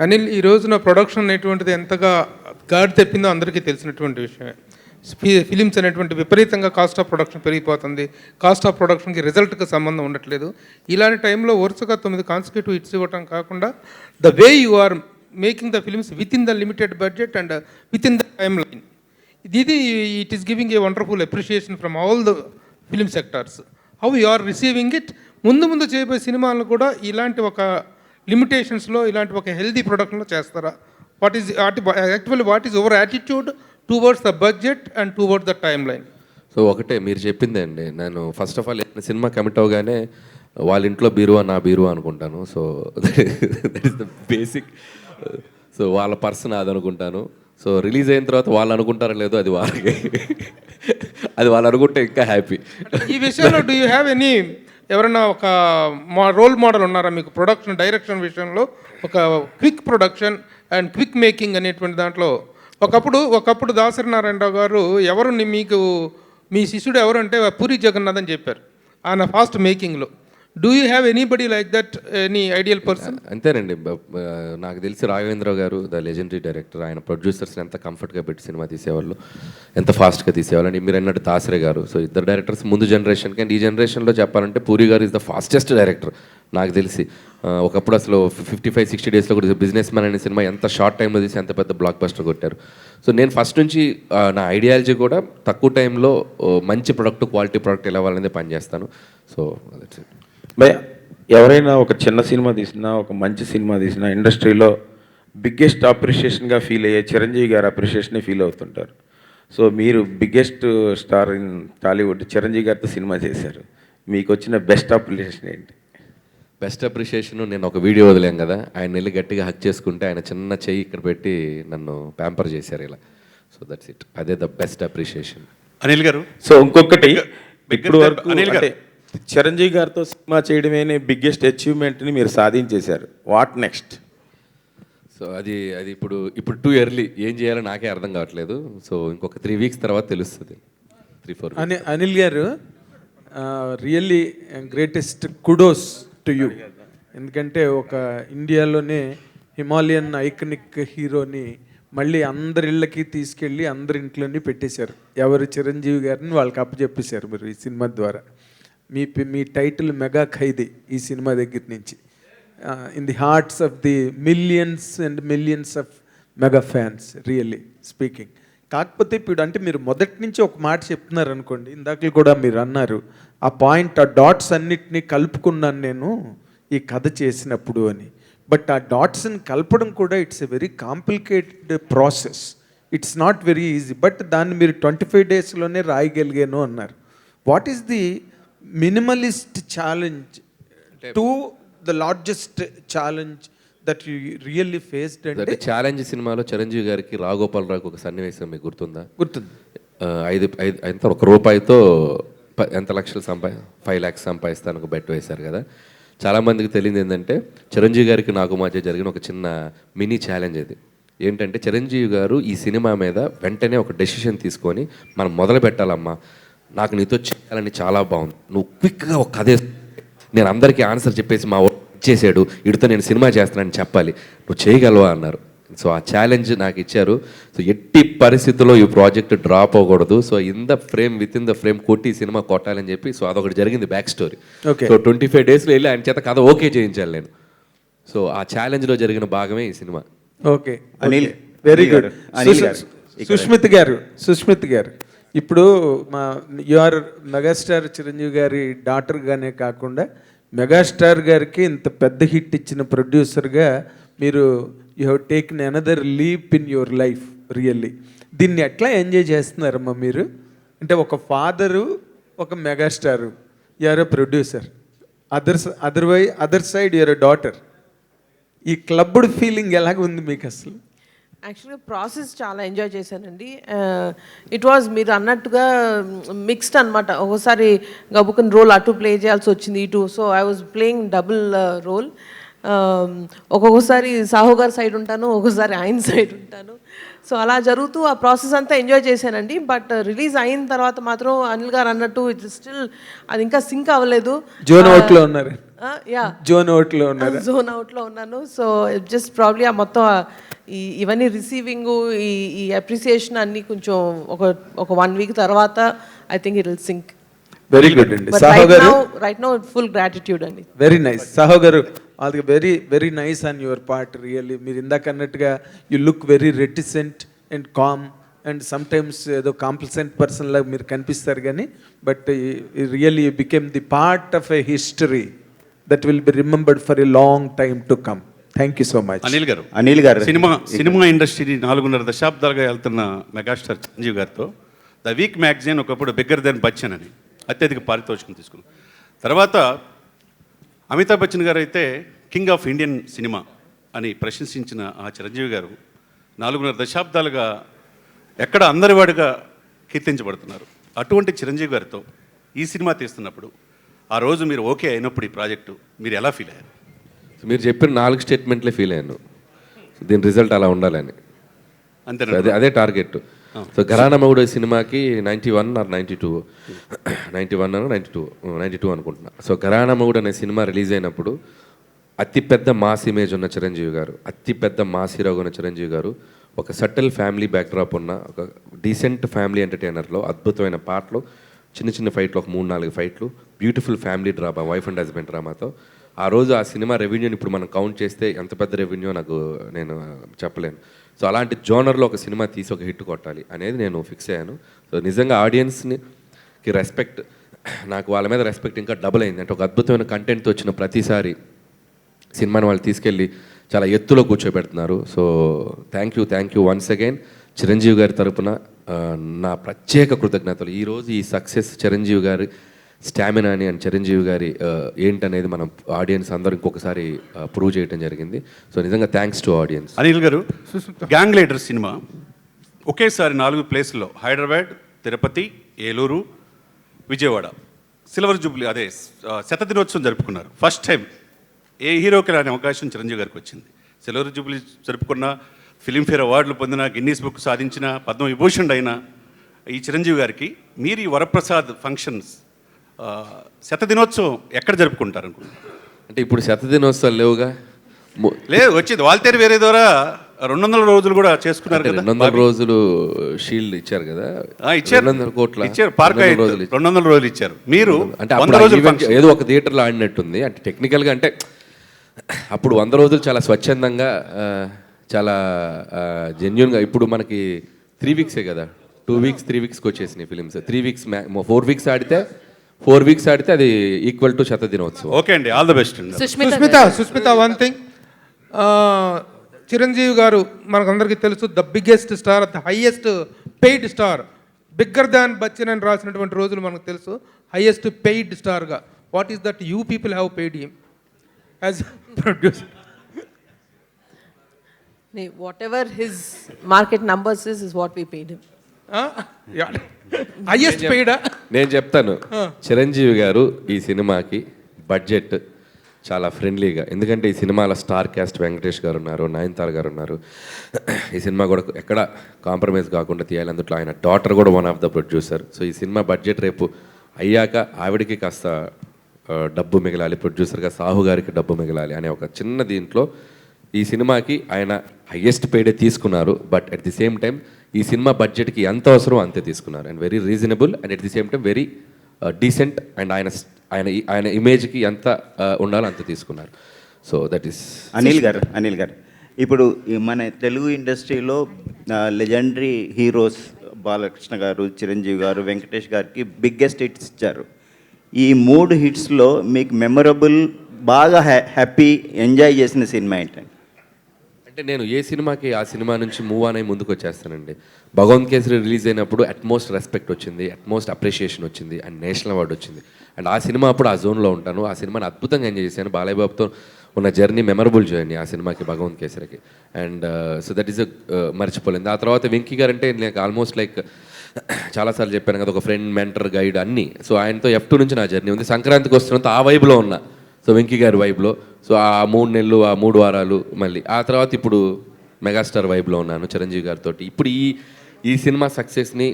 అనిల్, ఈ రోజున ప్రొడక్షన్ అనేటువంటిది ఎంతగా గాడి తెప్పిందో అందరికీ తెలిసినటువంటి విషయమే. ఫిలిమ్స్ అనేటువంటి విపరీతంగా కాస్ట్ ఆఫ్ ప్రొడక్షన్ పెరిగిపోతుంది. కాస్ట్ ఆఫ్ ప్రొడక్షన్కి రిజల్ట్కి సంబంధం ఉండట్లేదు. ఇలాంటి టైంలో వరుసగా 9 కాన్సిక్యూటివ్ హిట్స్ ఇవ్వటం కాకుండా the way you are making the films within the limited budget and within the timeline, ఇది it is giving a wonderful appreciation from all the film sectors. How you are receiving it? ముందు చేయబోయే సినిమాలను కూడా ఇలాంటి ఒక లిమిటేషన్స్లో, ఇలాంటి ఒక healthy ప్రొడక్షన్లో చేస్తారా? What is your attitude towards the budget and towards the time line? So ఒకటే మీరు చెప్పిందే అండి. నేను first of all cinema commit అవగానే వాళ్ళ ఇంట్లో బీరువా నా బీరువా అనుకుంటాను. So that is the basic. So వాళ్ళ పర్సన్ అది అనుకుంటాను. సో రిలీజ్ అయిన తర్వాత వాళ్ళు అనుకుంటారో లేదో అది వాళ్ళకి, అది వాళ్ళు అనుకుంటే ఇంకా హ్యాపీ. ఈ విషయంలో డూ యూ హ్యావ్ ఎనీ ఎవరైనా ఒక రోల్ మోడల్ ఉన్నారా మీకు ప్రొడక్షన్ డైరెక్షన్ విషయంలో? ఒక quick production and quick making అనేటువంటి దాంట్లో ఒకప్పుడు దాసరి నారాయణరావు గారు ఎవరు మీకు మీ శిష్యుడు ఎవరు అంటే పూరి జగన్నాథ్ అని చెప్పారు ఆయన ఫాస్ట్ మేకింగ్లో. Do you have anybody like that, any ideal person? అంతేనండి. నాకు తెలిసి రాఘవేంద్ర గారు ద లెజెండరీ డైరెక్టర్, ఆయన ప్రొడ్యూసర్స్ని ఎంత కంఫర్ట్గా పెట్టి సినిమా తీసేవాళ్ళు, ఎంత ఫాస్ట్గా తీసేవాళ్ళు. అని మీరు అన్నట్టు దాసరే గారు. సో ఇద్దరు డైరెక్టర్స్ ముందు జనరేషన్కి అండ్ ఈ జనరేషన్లో చెప్పాలంటే పూరి గారు ఇస్ ద ఫాస్టెస్ట్ డైరెక్టర్ నాకు తెలిసి. ఒకప్పుడు అసలు 55-60 డేస్లో కూడా బిజినెస్ మ్యాన్ అనే సినిమా ఎంత షార్ట్ టైంలో తీసి ఎంత పెద్ద బ్లాక్ బస్టర్ కొట్టారు. సో నేను ఫస్ట్ నుంచి నా ఐడియాలజీ కూడా తక్కువ టైంలో మంచి ప్రొడక్ట్, క్వాలిటీ ప్రొడక్ట్ ఎలా వాళ్ళనే పనిచేస్తాను. So that's it. భయ, ఎవరైనా ఒక చిన్న సినిమా తీసినా, ఒక మంచి సినిమా తీసినా ఇండస్ట్రీలో బిగ్గెస్ట్ అప్రిషియేషన్గా ఫీల్ అయ్యే చిరంజీవి గారు అప్రిషియేషనే ఫీల్ అవుతుంటారు. సో మీరు biggest star in Tollywood Chiranjeevi గారితో సినిమా చేశారు, మీకు వచ్చిన బెస్ట్ అప్రిషియేషన్ ఏంటి? బెస్ట్ అప్రిషియేషన్, నేను ఒక వీడియో వదిలేం కదా, ఆయన వెళ్ళి గట్టిగా హక్ చేసుకుంటే ఆయన చిన్న చెయ్యి ఇక్కడ పెట్టి నన్ను ప్యాంపర్ చేశారు ఇలా. So that's it. అదే the best appreciation. Anil garu, so ఇంకొకటి, ఇప్పుడు వరకు అంటే చిరంజీవి గారితో సినిమా చేయడమే బిగ్గెస్ట్ అచీవ్మెంట్ని మీరు సాధించేశారు. What next? సో అది ఇప్పుడు టూ ఎర్లీ, ఏం చేయాలో నాకే అర్థం కావట్లేదు. సో ఇంకొక 3 వీక్స్ తర్వాత తెలుస్తుంది. 3-4 అనిల్ గారు, really greatest kudos to you. ఎందుకంటే ఒక ఇండియాలోనే హిమాలయన్ ఐకనిక్ హీరోని మళ్ళీ అందరి ఇళ్ళకి తీసుకెళ్ళి అందరి ఇంట్లోని పెట్టేశారు. ఎవరు చిరంజీవి గారిని వాళ్ళకి అప్పచెప్పేశారు మీరు ఈ సినిమా ద్వారా. మీ టైటిల్ మెగా ఖైదీ ఈ సినిమా దగ్గర నుంచి. In the hearts of the millions and millions of mega fans really speaking. కాకపోతే ఇప్పుడు అంటే మీరు మొదటి నుంచి ఒక మాట చెప్తున్నారు అనుకోండి, ఇందాక కూడా మీరు అన్నారు ఆ పాయింట్, ఆ డాట్స్ అన్నిటినీ కలుపుకున్నాను నేను ఈ కథ చేసినప్పుడు అని. బట్ ఆ డాట్స్ని కలపడం కూడా it's a very complicated process, it's not very easy. But దాన్ని మీరు 25 డేస్లోనే రాయగలిగాను అన్నారు. What is the minimalist challenge to the largest challenge that you really faced? అంటే ఛాలెంజ్ సినిమాలో చిరంజీవి గారికి రాఘోపాలరావుకి ఒక సన్నివేశం మీకు గుర్తుందా? గుర్తుంది. 1 రూపాయితో ఎంత లక్షలు 5 lakhs సంపాదిస్తాను ఒక బెట్ వేశారు కదా. చాలామందికి తెలియదు ఏంటంటే చిరంజీవి గారికి నాకు మధ్య జరిగిన ఒక చిన్న మినీ ఛాలెంజ్ అది. ఏంటంటే చిరంజీవి గారు ఈ సినిమా మీద వెంటనే ఒక డెసిషన్ తీసుకొని మనం మొదలు పెట్టాలమ్మా, నాకు నీతో చేయాలని చాలా బాగుంది, నువ్వు క్విక్గా ఒక కథ నేను అందరికీ ఆన్సర్ చెప్పేసి మా ఇచ్చేసాడు, వీడితో నేను సినిమా చేస్తానని చెప్పాలి, నువ్వు చేయగలవా అన్నారు. సో ఆ ఛాలెంజ్ నాకు ఇచ్చారు. సో ఎట్టి పరిస్థితుల్లో ఈ ప్రాజెక్ట్ డ్రాప్ అవ్వకూడదు, so with in the frame కొట్టి సినిమా కొట్టాలని చెప్పి. సో అదొకటి జరిగింది బ్యాక్ స్టోరీ. సో 25 డేస్లో వెళ్ళి ఆయన చేత కథ ఓకే చేయించాలి నేను. సో ఆ ఛాలెంజ్లో జరిగిన భాగమే ఈ సినిమా. Okay, Anil very good. Sushmith garu ఇప్పుడు యు ఆర్ మెగాస్టార్ చిరంజీవి గారి డాటర్గానే కాకుండా మెగాస్టార్ గారికి ఇంత పెద్ద హిట్ ఇచ్చిన ప్రొడ్యూసర్గా మీరు you have taken another leap in your life really. దీన్ని ఎట్లా ఎంజాయ్ చేస్తున్నారమ్మా మీరు? అంటే ఒక ఫాదరు, ఒక megastar, you're a producer, other side you're a daughter. ఈ క్లబ్డ్ ఫీలింగ్ ఎలాగ ఉంది మీకు అసలు? యాక్చువల్గా ప్రాసెస్ చాలా ఎంజాయ్ చేశానండి. ఇట్ వాజ్ మీరు అన్నట్టుగా మిక్స్డ్ అనమాట. ఒకసారి గబుకన్ రోల్ అటు ప్లే చేయాల్సి వచ్చింది, ఇటు. So I was playing double role. ఒక్కొక్కసారి సాహు గారి సైడ్ ఉంటాను, ఒక్కొక్కసారి ఆయన సైడ్ ఉంటాను. సో అలా జరుగుతూ ఆ ప్రాసెస్ అంతా ఎంజాయ్ చేశానండి. బట్ రిలీజ్ అయిన తర్వాత మాత్రం అనిల్ గారు అన్నట్టు ఇట్ స్టిల్ అది ఇంకా సింక్ అవ్వలేదు. జోన్ అవుట్లో ఉన్నారు. జోన్ అవుట్లో ఉన్నాను. సో జస్ట్ ప్రాబ్లీ ఆ మొత్తం ఇవన్నీ రిసీవింగ్, ఈ అప్రిసియేషన్ అన్నీ కొంచెం ఒక 1 week తర్వాత I think it will sync. Very good అండి. Saaho garu right now full gratitude అండి. Very nice. సాహో గారు అది very nice on your part really. మీరు ఇందాక అన్నట్టుగా you look very reticent and calm and some times ఏదో కాంప్లిసెంట్ పర్సన్ లాగా మీరు కనిపిస్తారు కానీ but really you became the part of a history that will be remembered for a long time to come. Thank you so much. Anil garu cinema industry 4.5 దశాబ్దాలుగా వెళ్తున్న megastar Chiranjeevi గారితో the Week magazine ఒకప్పుడు బిగ్గర్ దెన్ బచ్చన్ అని అత్యధిక పారితోషికం తీసుకున్నాం. తర్వాత అమితాబ్ బచ్చన్ గారు అయితే కింగ్ ఆఫ్ ఇండియన్ సినిమా అని ప్రశంసించిన ఆ చిరంజీవి గారు 4.5 దశాబ్దాలుగా ఎక్కడ అందరివాడిగా కీర్తించబడుతున్నారు. అటువంటి చిరంజీవి గారితో ఈ సినిమా తీస్తున్నప్పుడు ఆ రోజు మీరు ఓకే అయినప్పుడు ఈ ప్రాజెక్టు మీరు ఎలా ఫీల్ అయ్యారు? మీరు చెప్పిన 4 స్టేట్మెంట్లే ఫీల్ అయ్యాను. దీని రిజల్ట్ అలా ఉండాలని, అంతే, అదే టార్గెట్. సో ఘరానా మొగుడు సినిమాకి 91 or 92 అనుకుంటున్నా. సో ఘరానా మొగుడు అనే సినిమా రిలీజ్ అయినప్పుడు అతిపెద్ద మాస్ ఇమేజ్ ఉన్న చిరంజీవి గారు, అతిపెద్ద మాస్ హీరోగా ఉన్న చిరంజీవి గారు, ఒక సటిల్ ఫ్యామిలీ బ్యాక్డ్రాప్ ఉన్న ఒక డీసెంట్ ఫ్యామిలీ ఎంటర్టైనర్లో అద్భుతమైన పాటలు, చిన్న ఫైట్లు, ఒక 3-4 ఫైట్లు, beautiful family drama, wife and husband డ్రామాతో ఆ రోజు ఆ సినిమా రెవెన్యూని ఇప్పుడు మనం కౌంట్ చేస్తే ఎంత పెద్ద రెవెన్యూ నేను చెప్పలేను. సో అలాంటి జోనర్లో ఒక సినిమా తీసి ఒక హిట్ కొట్టాలి అనేది నేను ఫిక్స్ అయ్యాను. సో నిజంగా ఆడియన్స్కి రెస్పెక్ట్, నాకు వాళ్ళ మీద రెస్పెక్ట్ ఇంకా డబుల్ అయింది. అంటే ఒక అద్భుతమైన కంటెంట్తో వచ్చిన ప్రతిసారి సినిమాని వాళ్ళు తీసుకెళ్ళి చాలా ఎత్తులో కూర్చోబెడుతున్నారు. So thank you once again. Chiranjeevi గారి తరపున నా ప్రత్యేక కృతజ్ఞతలు. ఈరోజు ఈ సక్సెస్ చిరంజీవి గారి స్టామినాని అండ్ చిరంజీవి గారి ఏంటనేది మనం ఆడియన్స్ అందరూ ఇంకొకసారి ప్రూవ్ చేయడం జరిగింది. సో నిజంగా థ్యాంక్స్ టు ఆడియన్స్. అనిల్ గారు, గ్యాంగ్ లీడర్ సినిమా ఒకేసారి 4 ప్లేసుల్లో హైదరాబాద్, తిరుపతి, ఏలూరు, విజయవాడ సిల్వర్ జూబ్లీ అదే శతదినోత్సవం జరుపుకున్నారు. ఫస్ట్ టైం ఏ హీరోకి రాని అవకాశం చిరంజీవి గారికి వచ్చింది. సిల్వర్ జూబ్లీ జరుపుకున్న, ఫిలింఫేర్ అవార్డులు పొందిన, గిన్నీస్ బుక్ సాధించిన, పద్మవిభూషణ్ అయిన ఈ చిరంజీవి గారికి మీరు ఈ వరప్రసాద్ ఫంక్షన్స్ శతదినోత్సవం ఎక్కడ జరుపుకుంటారు అనుకుంటున్నారు? అంటే ఇప్పుడు శతదినోత్సవాలు లేవుగా, లేదు వచ్చింది వాల్తేరు వేరే ద్వారా 200 రోజులు కూడా చేసుకున్నారు కదా. 200 రోజులు షీల్డ్ ఇచ్చారు కదా. ఇచ్చారు 200 కోట్ల ఇచ్చారు. పార్క్ 200 రోజులు ఇచ్చారు. మీరు అంటే 100 రోజులు ఏదో ఒక థియేటర్లో ఆడినట్టుంది. అంటే టెక్నికల్గా అంటే అప్పుడు 100 రోజులు చాలా స్వచ్ఛందంగా చాలా జెన్యున్గా. ఇప్పుడు మనకి 3 వీక్సే కదా, 2 వీక్స్ 3 వీక్స్కి వచ్చేసినాయి ఫిలిమ్స్. 3 వీక్స్ 4 వీక్స్ ఆడితే 4 వీక్స్ ఆడితే అది ఈక్వల్ టు శతదినోత్సవం. ఓకే అండి, ఆల్ ద బెస్ట్ అండి. సుస్మిత వన్ థింగ్, చిరంజీవి గారు మనకందరికీ తెలుసు the biggest star, the highest paid star, bigger than Bachchan అని రాసినటువంటి రోజులు మనకు తెలుసు. హైయెస్ట్ పెయిడ్ స్టార్గా what is that you people have paid him as producer? Whatever his market numbers is what we paid him. Highest పెయిడా? నేను చెప్తాను, చిరంజీవి గారు ఈ సినిమాకి బడ్జెట్ చాలా ఫ్రెండ్లీగా, ఎందుకంటే ఈ సినిమాలో స్టార్ క్యాస్ట్ వెంకటేష్ గారు ఉన్నారు, నయనతార గారు ఉన్నారు. ఈ సినిమా కూడా ఎక్కడ కాంప్రమైజ్ కాకుండా తీయాలి. అందులో ఆయన డాటర్ కూడా one of the producer. So ఈ సినిమా బడ్జెట్ రేపు అయ్యాక ఆవిడకి కాస్త డబ్బు మిగలాలి, ప్రొడ్యూసర్గా సాహు గారికి డబ్బు మిగలాలి అనే ఒక చిన్న దీంట్లో ఈ సినిమాకి ఆయన హయ్యెస్ట్ పేడే తీసుకున్నారు. But at the same time ఈ సినిమా బడ్జెట్కి ఎంత అవసరం అంతే తీసుకున్నారు. And very reasonable and at the same time very decent. And ఆయన ఆయన ఆయన ఇమేజ్కి ఎంత ఉండాలో అంత తీసుకున్నారు. సో దట్ ఈస్ అనిల్ గారు ఇప్పుడు మన తెలుగు ఇండస్ట్రీలో లెజెండరీ హీరోస్ బాలకృష్ణ గారు, చిరంజీవి గారు, వెంకటేష్ గారికి బిగ్గెస్ట్ హిట్స్ ఇచ్చారు. ఈ 3 హిట్స్లో మీకు మెమొరబుల్, బాగా హ్యాపీ, ఎంజాయ్ చేసిన సినిమా ఏంటండి? అంటే నేను ఏ సినిమాకి ఆ సినిమా నుంచి మూవ్ ఆన్ అయ్యి ముందుకు వచ్చేస్తానండి. భగవంత్ కేసరి రిలీజ్ అయినప్పుడు అట్మోస్ట్ రెస్పెక్ట్ వచ్చింది, అట్మోస్ట్ అప్రిషియేషన్ వచ్చింది అండ్ నేషనల్ అవార్డు వచ్చింది. అండ్ ఆ సినిమా అప్పుడు ఆ జోన్లో ఉంటాను. ఆ సినిమాని అద్భుతంగా ఎంజాయ్ చేశాను. బాలయ్య బాబుతో ఉన్న జర్నీ మెమరబుల్ జర్నీ ఆ సినిమాకి, భగవంత్ కేసరికి. అండ్ సో దట్ ఈస్ మర్చిపోలేదు. ఆ తర్వాత వెంకీ గారు అంటే నాకు ఆల్మోస్ట్ లైక్ చాలాసార్లు చెప్పాను కదా, ఒక ఫ్రెండ్, మెంటర్, గైడ్ అన్నీ. సో ఆయనతో F2 నుంచి నా జర్నీ ఉంది. సంక్రాంతికి వస్తున్నంత ఆ వైబ్లో ఉన్నా, సో వెంకీ గారి వైబ్లో. సో ఆ 3 నెలలు, ఆ 3 వారాలు, మళ్ళీ ఆ తర్వాత ఇప్పుడు మెగాస్టార్ వైబ్లో ఉన్నాను చిరంజీవి గారితో. ఇప్పుడు ఈ సినిమా సక్సెస్ని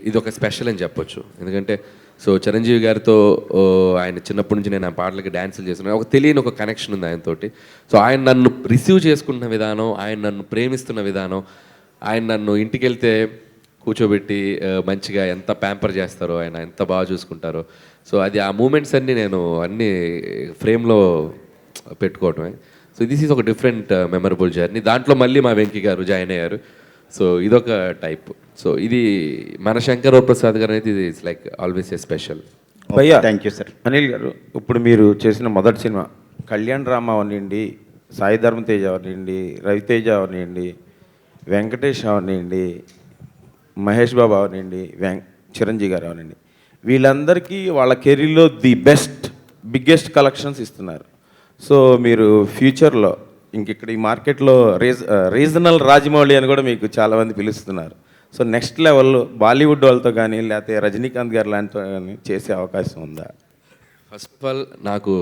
ఇది ఒక స్పెషల్ అని చెప్పొచ్చు. ఎందుకంటే సో చిరంజీవి గారితో ఆయన చిన్నప్పటి నుంచి నేను ఆ పాటలకి డ్యాన్సులు చేస్తున్నాను. ఒక తెలియని ఒక కనెక్షన్ ఉంది ఆయనతోటి. సో ఆయన నన్ను రిసీవ్ చేసుకుంటున్న విధానం, ఆయన నన్ను ప్రేమిస్తున్న విధానం, ఆయన నన్ను ఇంటికి వెళ్తే కూర్చోబెట్టి మంచిగా ఎంత ప్యాంపర్ చేస్తారో, ఆయన ఎంత బాగా చూసుకుంటారో. సో అది ఆ మూమెంట్స్ అన్నీ నేను అన్నీ ఫ్రేమ్లో పెట్టుకోవటమే. సో దిస్ ఈజ్ ఒక డిఫరెంట్ మెమరబుల్ జర్నీ. దాంట్లో మళ్ళీ మా వెంకీ గారు జాయిన్ అయ్యారు. సో ఇదొక టైప్. సో ఇది మన శంకర్ ప్రసాద్ గారు అనేది ఇది it's like always a special. భయ్యా, థ్యాంక్ యూ సార్. అనిల్ గారు, ఇప్పుడు మీరు చేసిన మొదటి సినిమా కళ్యాణ్ రామ అవనివ్వండి, సాయి ధర్మ తేజ్ అవనివ్వండి, రవితేజ అవనివ్వండి, వెంకటేష్ అవనివ్వండి, మహేష్ బాబు అవనివ్వండి, చిరంజీవి గారు అవనండి, వీళ్ళందరికీ వాళ్ళ కెరీర్లో ది బెస్ట్ బిగ్గెస్ట్ కలెక్షన్స్ ఇస్తున్నారు. సో మీరు ఫ్యూచర్లో ఇక్కడ ఈ మార్కెట్లో రీజనల్ రాజమౌళి అని కూడా మీకు చాలామంది పిలుస్తున్నారు. సో నెక్స్ట్ లెవెల్లో బాలీవుడ్ వాళ్ళతో కానీ లేకపోతే రజనీకాంత్ గారు లాంటితో కానీ చేసే అవకాశం ఉందా? ఫస్ట్ ఆఫ్ ఆల్ నాకు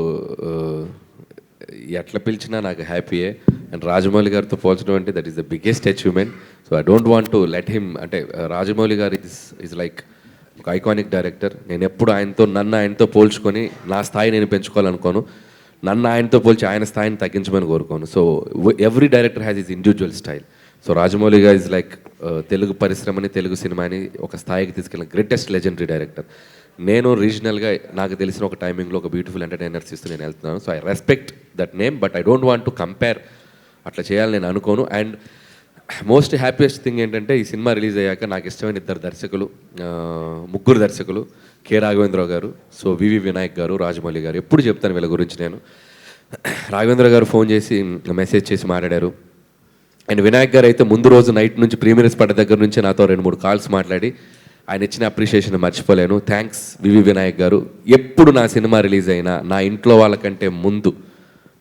ఎట్లా పిలిచినా నాకు హ్యాపీయే. అండ్ రాజమౌళి గారితో పోల్చడం అంటే that is the biggest achievement. So I don't want to let him, అంటే రాజమౌళి గారు ఇస్ లైక్ ఒక ఐకానిక్ డైరెక్టర్. నేను ఎప్పుడు నన్ను ఆయనతో పోల్చుకొని నా స్థాయి నేను పెంచుకోవాలనుకోను, నన్ను ఆయనతో పోల్చి ఆయన స్థాయిని తగ్గించమని కోరుకోను. So every director has his individual style. So Rajamouli garu is like Telugu పరిశ్రమని, తెలుగు సినిమాని ఒక స్థాయికి తీసుకెళ్ళిన గ్రేటెస్ట్ లెజెండరీ డైరెక్టర్. నేను రీజనల్గా నాకు తెలిసిన ఒక టైమింగ్లో ఒక బ్యూటిఫుల్ ఎంటర్టైనర్స్ ఇస్తూ నేను వెళ్తున్నాను. So I respect that name, but I don't want to compare. అట్లా చేయాలని నేను అనుకోను. అండ్ మోస్ట్ హ్యాపీయెస్ట్ థింగ్ ఏంటంటే ఈ సినిమా రిలీజ్ అయ్యాక నాకు ఇష్టమైన 3 దర్శకులు, కె రాఘవేంద్రరావు గారు, సో వివి వినాయక్ గారు, రాజమౌళి గారు. ఎప్పుడు చెప్తాను వీళ్ళ గురించి నేను. రాఘవేంద్ర గారు ఫోన్ చేసి మెసేజ్ చేసి మాట్లాడారు. అండ్ వినాయక్ గారు అయితే ముందు రోజు నైట్ నుంచి ప్రీమియర్స్ పడ్డ దగ్గర నుంచి నాతో 2-3 కాల్స్ మాట్లాడి ఆయన ఇచ్చిన అప్రిషియేషన్ మర్చిపోలేను. థ్యాంక్స్ వివి వినాయక్ గారు. ఎప్పుడు నా సినిమా రిలీజ్ అయినా నా ఇంట్లో వాళ్ళకంటే ముందు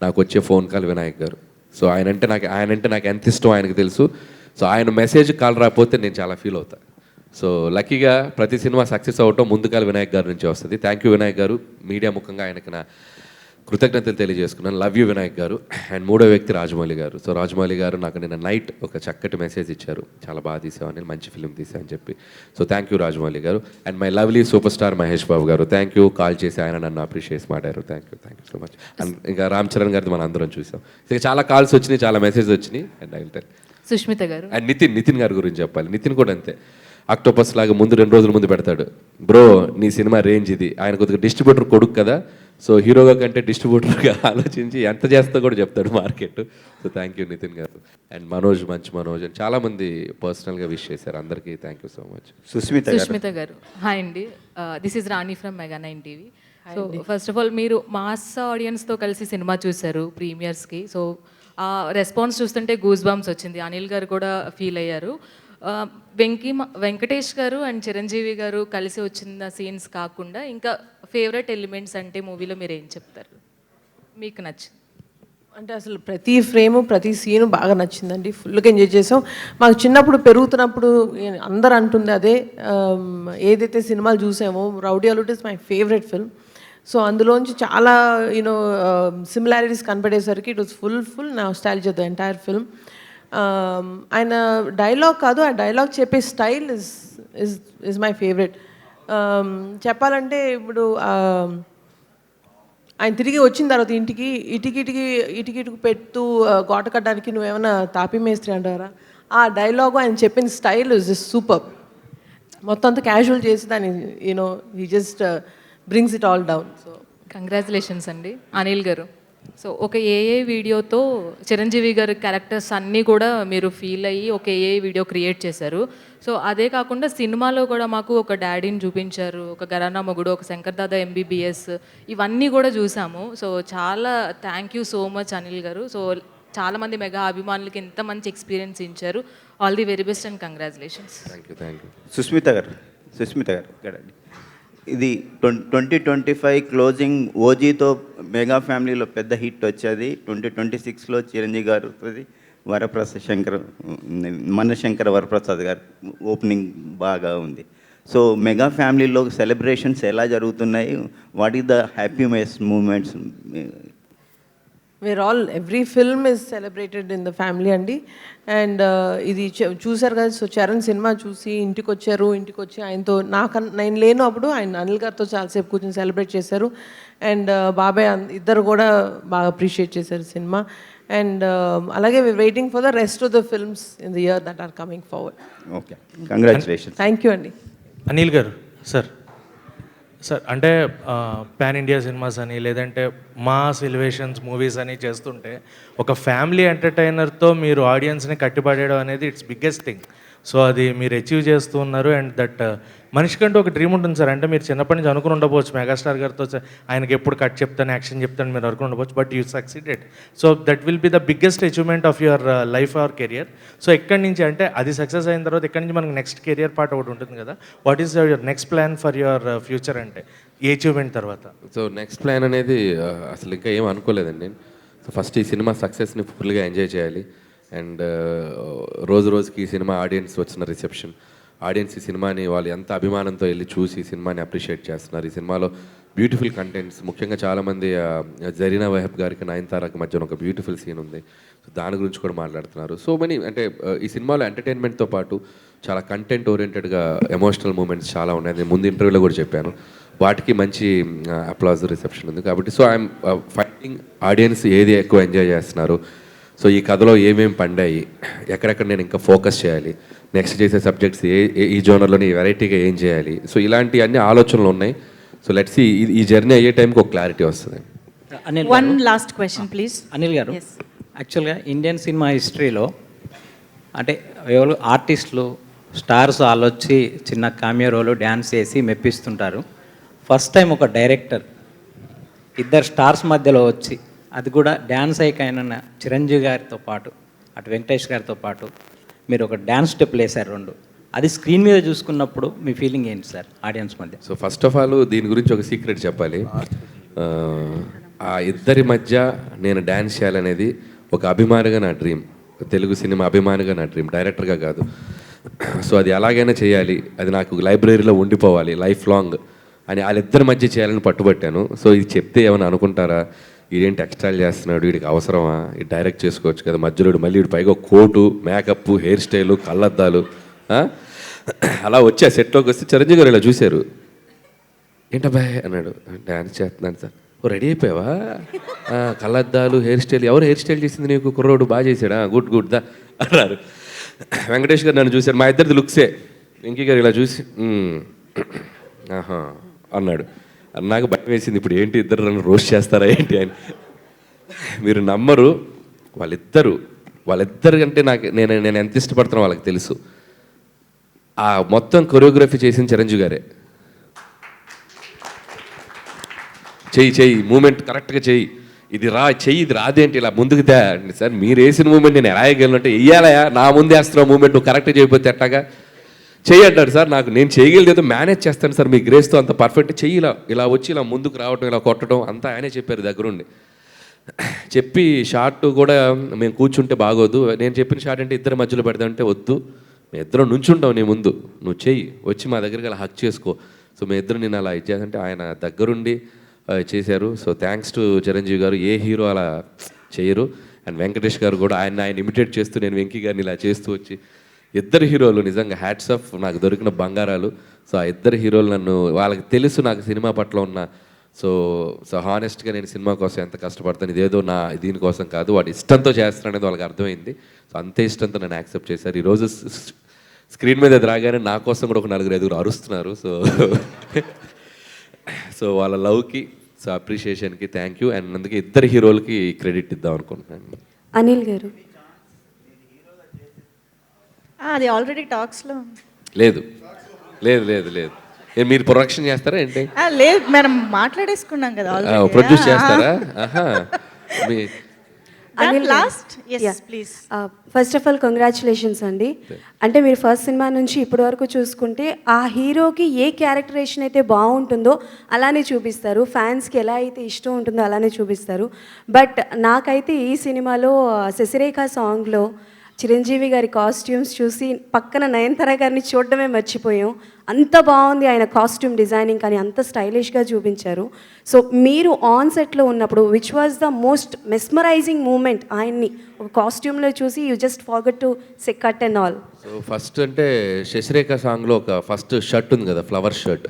నాకు వచ్చే ఫోన్ కాల్ వినాయక్ గారు. సో ఆయనంటే నాకు ఎంత ఇష్టం ఆయనకు తెలుసు. సో ఆయన మెసేజ్ కాల్ రాకపోతే నేను చాలా ఫీల్ అవుతాను. సో లక్కీగా ప్రతి సినిమా సక్సెస్ అవటం ముందుకాల వినాయక్ గారి నుంచి వస్తుంది. థ్యాంక్ యూ వినాయక్ గారు. మీడియా ముఖంగా ఆయనకి నా కృతజ్ఞతలు తెలియజేసుకున్నాను. లవ్ యూ వినాయక్ గారు. అండ్ మూడో వ్యక్తి రాజమౌళి గారు. సో రాజమౌళి గారు నాకు నిన్న నైట్ ఒక చక్కటి మెసేజ్ ఇచ్చారు, చాలా బాగా తీసావని, మంచి ఫిల్మ్ తీసా అని చెప్పి. So thank you Rajamouli garu. And my lovely superstar Mahesh Babu garu, thank you. Call చేసి ఆయన నన్ను అప్రిషియేట్ మాట్లాడారు. Thank you so much. And ఇంకా రామ్ చరణ్ గారిది మనం అందరం చూసాం. ఇంకా చాలా కాల్స్ వచ్చినాయి, చాలా మెసేజ్ వచ్చినాయి. And I will tell. Sushmita గారు. అండ్ నితిన్ గారి గురించి చెప్పాలి. నితిన్ కూడా అంతే, ఆక్టోపస్ లాగా ముందు 2 రోజుల ముందు పెడతాడు, బ్రో నీ సినిమా రేంజ్ ఇది. ఆయన కొద్దిగా డిస్ట్రిబ్యూటర్ కొడుకు కదా, సో హీరోగా కంటే డిస్ట్రిబ్యూటర్గా ఆలోచించి ఎంత చేస్తా కూడా చెప్తాడు market. So thank you Nithin garu. And Manoj, మంచి మనోజ్ అని చాలామంది పర్సనల్గా విష్ చేశారు. అందరికీ thank you so much. Sushmita గారు. హాయ్ అండి, this is Rani from mega 9 TV. So first of all మీరు మాస్ ఆడియన్స్తో కలిసి సినిమా చూశారు ప్రీమియర్స్కి. సో ఆ రెస్పాన్స్ చూస్తుంటే గూస్ బంప్స్ వచ్చింది. అనిల్ గారు కూడా ఫీల్ అయ్యారు. వెంకటేష్ గారు అండ్ చిరంజీవి గారు కలిసి వచ్చిన సీన్స్ కాకుండా ఇంకా ఫేవరెట్ ఎలిమెంట్స్ అంటే మూవీలో మీరు ఏం చెప్తారు, మీకు నచ్చింది? అంటే అసలు ప్రతి ఫ్రేము ప్రతి సీను బాగా నచ్చిందండి, ఫుల్గా ఎంజాయ్ చేసాం. మాకు చిన్నప్పుడు పెరుగుతున్నప్పుడు అందరు అంటుంది అదే, ఏదైతే సినిమాలు చూసామో Rowdy Alludu is my favourite film. So అందులోంచి చాలా యూనో సిమిలారిటీస్ కనపడేసరికి it was full nostalgia the entire film. ఆయన డైలాగ్ కాదు, ఆ డైలాగ్ చెప్పే స్టైల్ ఇస్ మై ఫేవరెట్. చెప్పాలంటే ఇప్పుడు ఆయన తిరిగి వచ్చిన తర్వాత ఇంటికి ఇటుకి పెడుతూ గోట కట్టడానికి నువ్వేమైనా తాపి మేస్త్రి అంటారా, ఆ డైలాగు ఆయన చెప్పిన స్టైల్ ఇస్ జస్ట్ సూపర్. మొత్తం అంతా క్యాజువల్ చేసి దాన్ని you know he just brings it all down. So congratulations అండి. అనిల్ గారు, సో ఒక ఏఏ వీడియోతో చిరంజీవి గారి క్యారెక్టర్స్ అన్నీ కూడా మీరు ఫీల్ అయ్యి ఒక ఏఏ వీడియో క్రియేట్ చేశారు. సో అదే కాకుండా సినిమాలో కూడా మాకు ఒక డాడీని చూపించారు, ఒక గరానా మొగుడు, ఒక శంకర్ దాదా ఎంబీబీఎస్, ఇవన్నీ కూడా చూసాము. సో చాలా thank you so much Anil garu. So చాలామంది మెగా అభిమానులకి ఎంత మంచి ఎక్స్పీరియన్స్ ఇచ్చారు. All the very best and congratulations. Thank you. Sushmita garu ఇక్కడండి. ఇది 2025 క్లోజింగ్ ఓజీతో మెగా ఫ్యామిలీలో పెద్ద హిట్ వచ్చేది. 2026లో చిరంజీవి గారు మనశంకర వరప్రసాద్ గారు ఓపెనింగ్ బాగా ఉంది. సో మెగా ఫ్యామిలీలో సెలబ్రేషన్స్ ఎలా జరుగుతున్నాయి, what is the happiest moments? Every film is celebrated in the family అండి. అండ్ ఇది చూసారు కదా, సో చరణ్ సినిమా చూసి ఇంటికి వచ్చి ఆయనతో నేను లేను అప్పుడు ఆయన అనిల్ గారితో చాలాసేపు కూర్చొని సెలబ్రేట్ చేశారు. అండ్ బాబాయ్ ఇద్దరు కూడా బాగా అప్రిషియేట్ చేశారు సినిమా. అండ్ అలాగే waiting for the rest of the films in the year that are coming forward. Okay, congratulations. Thank you అండి. అనిల్ గారు సార్ అంటే పాన్ ఇండియా సినిమాస్ అని లేదంటే మాస్ ఎలివేషన్స్ మూవీస్ అని చేస్తుంటే ఒక ఫ్యామిలీ ఎంటర్టైనర్తో మీరు ఆడియన్స్ని కట్టిపడేయడం అనేది ఇట్స్ బిగ్గెస్ట్ థింగ్. సో అది మీరు అచీవ్ చేస్తూ ఉన్నారు. అండ్ దట్ మనిషికంటూ ఒక డ్రీమ్ ఉంటుంది సార్. అంటే మీరు చిన్నప్పటి నుంచి అనుకుని ఉండవచ్చు మెగాస్టార్ గారితో ఆయనకి ఎప్పుడు కట్ చెప్తాను, యాక్షన్ చెప్తాను మీరు అనుకుని ఉండవచ్చు, but you succeeded. So that will be the biggest achievement of your life or career. So ఎక్కడి నుంచి అంటే అది సక్సెస్ అయిన తర్వాత ఎక్కడి నుంచి మనకి నెక్స్ట్ కెరియర్ పార్ట్ ఒకటి ఉంటుంది కదా, what is your next plan for your future అంటే ఈ అచీవ్మెంట్ తర్వాత? సో నెక్స్ట్ ప్లాన్ అనేది అసలు ఇంకా ఏం అనుకోలేదండి నేను. సో ఫస్ట్ ఈ సినిమా సక్సెస్ని ఫుల్గా ఎంజాయ్ చేయాలి. అండ్ రోజుకి ఈ సినిమా ఆడియన్స్ వచ్చిన రిసెప్షన్, ఆడియన్స్ ఈ సినిమాని వాళ్ళు ఎంత అభిమానంతో వెళ్ళి చూసి ఈ సినిమాని అప్రిషియేట్ చేస్తున్నారు. ఈ సినిమాలో బ్యూటిఫుల్ కంటెంట్స్, ముఖ్యంగా చాలామంది జరీనా వహబ్ గారికి నయనతారకి మధ్యన ఒక బ్యూటిఫుల్ సీన్ ఉంది. సో దాని గురించి కూడా మాట్లాడుతున్నారు. సో మెనీ అంటే ఈ సినిమాలో ఎంటర్టైన్మెంట్తో పాటు చాలా కంటెంట్ ఓరియంటెడ్గా ఎమోషనల్ మూమెంట్స్ చాలా ఉన్నాయి. నేను ముందు ఇంటర్వ్యూలో కూడా చెప్పాను, వాటికి మంచి అప్లాజ్ రిసెప్షన్ ఉంది. కాబట్టి సో ఐఎమ్ ఫైటింగ్ ఆడియన్స్ ఏది ఎక్కువ ఎంజాయ్ చేస్తున్నారు, సో ఈ కథలో ఏమేమి పండాయి, ఎక్కడెక్కడ నేను ఇంకా ఫోకస్ చేయాలి, నెక్స్ట్ చేసే సబ్జెక్ట్స్ ఈ జోనర్లోని వెరైటీగా ఏం చేయాలి, సో ఇలాంటి అన్ని ఆలోచనలు ఉన్నాయి. సో లెట్స్ సీ ఈ జర్నీ అయ్యే టైంకి ఒక క్లారిటీ వస్తుంది. One last question please. Anil గారు, యాక్చువల్గా ఇండియన్ సినిమా హిస్టరీలో అంటే ఎవరు ఆర్టిస్టులు స్టార్స్ వాళ్ళు వచ్చి చిన్న కామియో రోలు డ్యాన్స్ చేసి మెప్పిస్తుంటారు. ఫస్ట్ టైం ఒక డైరెక్టర్ ఇద్దరు స్టార్స్ మధ్యలో వచ్చి, అది కూడా డ్యాన్స్ అయిన చిరంజీవి గారితో పాటు అటు వెంకటేష్ గారితో పాటు మీరు ఒక డ్యాన్స్ స్టెప్లు వేశారు 2, అది స్క్రీన్ మీద చూసుకున్నప్పుడు మీ ఫీలింగ్ ఏంటి సార్ ఆడియన్స్ మధ్య? సో ఫస్ట్ ఆఫ్ ఆల్ దీని గురించి ఒక సీక్రెట్ చెప్పాలి. ఆ ఇద్దరి మధ్య నేను డ్యాన్స్ చేయాలనేది ఒక అభిమానిగా నా డ్రీమ్, తెలుగు సినిమా అభిమానిగా నా డ్రీమ్, డైరెక్టర్గా కాదు. సో అది ఎలాగైనా చేయాలి, అది నాకు లైబ్రరీలో ఉండిపోవాలి లైఫ్ లాంగ్ అని వాళ్ళిద్దరి మధ్య చేయాలని పట్టుబట్టాను. సో ఇది చెప్తే ఏమైనా అనుకుంటారా, వీడేంటి ఎక్స్ట్రా చేస్తున్నాడు, వీడికి అవసరమా, ఇది డైరెక్ట్ చేసుకోవచ్చు కదా, మధ్యలో మళ్ళీ వీడి పైగా కోటు, మేకప్, హెయిర్ స్టైలు, కళ్ళద్దాలు. అలా వచ్చి ఆ సెట్లోకి వస్తే చిరంజీవి గారు ఇలా చూశారు. ఏంటబ్బాయ్ అన్నాడు. డ్యాన్స్ చేస్తున్నాను సార్. ఓ రెడీ అయిపోయావా? కళ్ళద్దాలు, హెయిర్ స్టైల్. ఎవరు హెయిర్ స్టైల్ చేసింది నీకు? కుర్రోడు బాగా చేశాడా? గుడ్ గుడ్ దా అన్నారు. వెంకటేష్ గారు నన్ను చూశారు. మా ఇద్దరిది లుక్సే. వెంకీ గారు ఇలా చూసి ఆహా అన్నాడు. నాకు భయం వేసింది, ఇప్పుడు ఏంటి ఇద్దరు నన్ను రోస్ట్ చేస్తారా ఏంటి అని. మీరు నమ్మరు, వాళ్ళిద్దరు అంటే నేను ఎంత ఇష్టపడుతున్నా వాళ్ళకి తెలుసు. ఆ మొత్తం కొరియోగ్రఫీ చేసిన చిరంజీవి గారే. చెయ్యి మూమెంట్ కరెక్ట్గా చెయ్యి, ఇది ఇది రాదేంటి, ఇలా ముందుకు తే సార్. మీరు వేసిన మూమెంట్ నేను ఎలా వేయగలను వెయ్యాలయా, నా ముందు వేస్తున్నావు మూమెంట్, నువ్వు కరెక్ట్గా చేయకపోతే ఎట్టాగా చెయ్యి అంటాడు సార్. నేను చేయగలిగేదో మేనేజ్ చేస్తాను సార్, మీ గ్రేస్తో అంత పర్ఫెక్ట్ చెయ్యి, ఇలా వచ్చి ఇలా ముందుకు రావటం, ఇలా కొట్టడం అంతా ఆయనే చెప్పారు దగ్గరుండి. చెప్పి షార్ట్ కూడా మేము కూర్చుంటే బాగోదు, నేను చెప్పిన షార్ట్ అంటే ఇద్దరు మధ్యలో పెడదామంటే వద్దు, మేము ఇద్దరం నుంచుంటావు నీ ముందు, నువ్వు చెయ్యి, వచ్చి మా దగ్గరికి అలా హక్ చేసుకో. సో మీ ఇద్దరు నేను అలా ఇచ్చేదంటే ఆయన దగ్గరుండి చేశారు. సో థ్యాంక్స్ టు చిరంజీవి గారు. ఏ హీరో అలా చేయరు. అండ్ వెంకటేష్ గారు కూడా ఆయన ఇమిటేట్ చేస్తూ, నేను వెంకీ గారిని ఇలా చేస్తూ వచ్చి, ఇద్దరు హీరోలు నిజంగా హ్యాట్స్ ఆఫ్, నాకు దొరికిన బంగారాలు. సో ఆ ఇద్దరు హీరోలు నన్ను, వాళ్ళకి తెలుసు నాకు సినిమా పట్ల ఉన్న సో హానెస్ట్గా నేను సినిమా కోసం ఎంత కష్టపడతాను, ఇదేదో నా దీనికోసం కాదు, వాటి ఇష్టంతో చేస్తాను అనేది వాళ్ళకి అర్థమైంది. సో అంతే ఇష్టంతో నన్ను యాక్సెప్ట్ చేశారు. ఈరోజు స్క్రీన్ మీద అది రాగానే నా కోసం కూడా ఒక 4-5 అరుస్తున్నారు. సో వాళ్ళ లవ్కి, సో అప్రిషియేషన్కి థ్యాంక్ యూ. అండ్ అందుకే ఇద్దరు హీరోలకి క్రెడిట్ ఇద్దాం అనుకుంటున్నాను. అనిల్ గారు అది ఆల్రెడీ టాక్స్లో లేదు. మీరు ప్రొడక్షన్ చేస్తారా ఏంటి? లేదు, మనం మాట్లాడేసుకున్నాం కదా, ప్రొడ్యూస్ చేస్తారా? ఫస్ట్ ఆఫ్ ఆల్ కంగ్రాచులేషన్స్ అండి. అంటే మీరు ఫస్ట్ సినిమా నుంచి ఇప్పటి వరకు చూసుకుంటే ఆ హీరోకి ఏ క్యారెక్టరేషన్ అయితే బాగుంటుందో అలానే చూపిస్తారు, ఫ్యాన్స్కి ఎలా అయితే ఇష్టం ఉంటుందో అలానే చూపిస్తారు. బట్ నాకైతే ఈ సినిమాలో శశిరేఖ సాంగ్లో చిరంజీవి గారి కాస్ట్యూమ్స్ చూసి పక్కన నయనతార గారిని చూడడమే మర్చిపోయాం. అంత బాగుంది ఆయన కాస్ట్యూమ్ డిజైనింగ్, కానీ అంత స్టైలిష్గా చూపించారు. సో మీరు ఆన్ సెట్లో ఉన్నప్పుడు which was the most mesmerising moment? ఆయన్ని ఒక కాస్ట్యూమ్లో చూసి you just forget to say cut and all. So first అంటే శశిరేఖ సాంగ్లో ఒక ఫస్ట్ షర్ట్ ఉంది కదా, ఫ్లవర్ షర్ట్,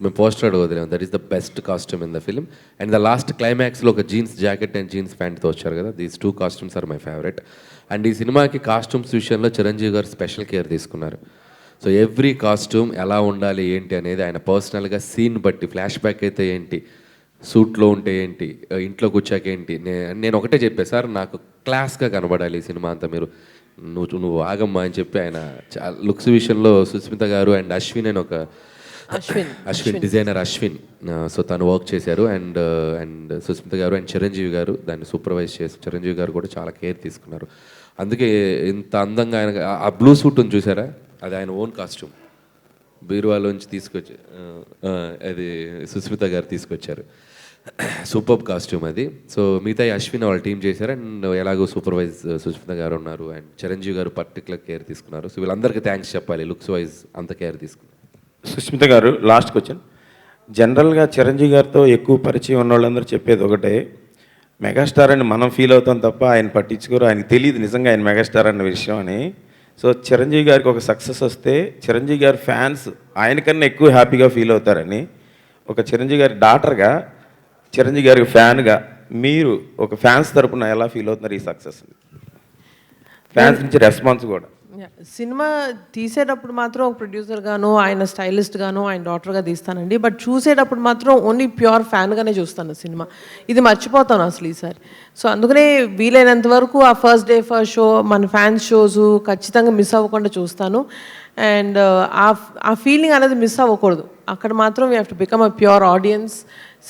మేము పోస్టర్ వదిలేము. That is the best costume in the film. And the last క్లైమాక్స్లో ఒక జీన్స్ జాకెట్ అండ్ జీన్స్ ప్యాంట్తో వచ్చారు కదా, these 2 costumes are my favourite. And ఈ సినిమాకి కాస్ట్యూమ్స్ విషయంలో చిరంజీవి గారు స్పెషల్ కేర్ తీసుకున్నారు. సో ఎవ్రీ కాస్ట్యూమ్ ఎలా ఉండాలి ఏంటి అనేది ఆయన పర్సనల్గా సీన్ బట్టి, ఫ్లాష్ బ్యాక్ అయితే ఏంటి, సూట్లో ఉంటే ఏంటి, ఇంట్లోకి వచ్చాక ఏంటి, నేను ఒకటే చెప్పే సార్, నాకు క్లాస్గా కనబడాలి ఈ సినిమా అంతా, మీరు నువ్వు ఆగమ్మా అని చెప్పి ఆయన లుక్స్ విషయంలో సుస్మిత గారు అండ్ అశ్విన్ అని ఒక అశ్విన్ డిజైనర్ అశ్విన్, సో తను వర్క్ చేశారు. అండ్ సుస్మిత గారు అండ్ చిరంజీవి గారు దాన్ని సూపర్వైజ్ చేసి, చిరంజీవి గారు కూడా చాలా కేర్ తీసుకున్నారు. అందుకే ఇంత అందంగా ఆయన ఆ బ్లూ సూట్ ఉంది చూసారా, అది ఆయన ఓన్ కాస్ట్యూమ్, బీరువాలోంచి తీసుకొచ్చి అది సుస్మిత గారు తీసుకొచ్చారు. సూపర్ కాస్ట్యూమ్ అది. సో మిగతా అశ్విన్ వాళ్ళ టీం చేశారు. అండ్ ఎలాగో సూపర్వైజ్ సుస్మిత గారు ఉన్నారు అండ్ చిరంజీవి గారు పర్టికులర్ కేర్ తీసుకున్నారు. సో వీళ్ళందరికీ థ్యాంక్స్ చెప్పాలి, లుక్స్ వైజ్ అంత కేర్ తీసుకున్నారు. సుస్మిత గారు, లాస్ట్ క్వశ్చన్. జనరల్గా చిరంజీవి గారితో ఎక్కువ పరిచయం ఉన్న వాళ్ళందరూ చెప్పేది ఒకటే, మెగాస్టార్ అని మనం ఫీల్ అవుతాం తప్ప ఆయన పట్టించుకోరు, ఆయనకి తెలియదు నిజంగా ఆయన మెగాస్టార్ అన్న విషయం అని. సో చిరంజీవి గారికి ఒక సక్సెస్ వస్తే చిరంజీవి గారి ఫ్యాన్స్ ఆయనకన్నా ఎక్కువ హ్యాపీగా ఫీల్ అవుతారని, ఒక చిరంజీవి గారి డాటర్గా, చిరంజీవి గారికి ఫ్యాన్గా మీరు ఒక ఫ్యాన్స్ తరపున ఎలా ఫీల్ అవుతున్నారు ఈ సక్సెస్? ఫ్యాన్స్ నుంచి రెస్పాన్స్ కూడా. సినిమా తీసేటప్పుడు మాత్రం ఒక ప్రొడ్యూసర్ గాను, ఆయన స్టైలిస్ట్ గాను, ఆయన డాక్టర్గా తీస్తానండి. బట్ చూసేటప్పుడు మాత్రం ఓన్లీ ప్యూర్ ఫ్యాన్గానే చూస్తాను సినిమా. ఇది మర్చిపోతాను అసలు ఈసారి. సో అందుకనే వీలైనంత వరకు ఆ ఫస్ట్ డే ఫస్ట్ షో, మన ఫ్యాన్స్ షోస్ ఖచ్చితంగా మిస్ అవ్వకుండా చూస్తాను. అండ్ ఆ ఫీలింగ్ అనేది మిస్ అవ్వకూడదు. అక్కడ మాత్రం we have to become a pure audience,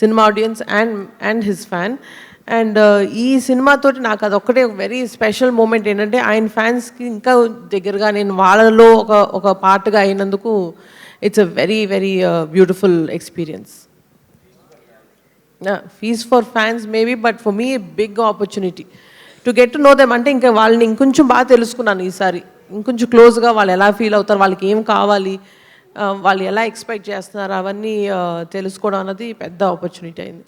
cinema audience and his fan. And ఈ సినిమాతోటి నాకు అదొక్కటే ఒక వెరీ స్పెషల్ మూమెంట్ ఏంటంటే, ఆయన ఫ్యాన్స్కి ఇంకా దగ్గరగా నేను వాళ్ళలో ఒక పార్ట్గా అయినందుకు it's a very very beautiful experience. Feast for fans maybe, but for me big opportunity to get to know them. అంటే ఇంకా వాళ్ళని ఇంకొంచెం బాగా తెలుసుకున్నాను ఈసారి, ఇంకొంచెం క్లోజ్గా వాళ్ళు ఎలా ఫీల్ అవుతారు, వాళ్ళకి ఏం కావాలి, వాళ్ళు ఎలా ఎక్స్పెక్ట్ చేస్తున్నారు, అవన్నీ తెలుసుకోవడం అన్నది పెద్ద ఆపర్చునిటీ అయింది.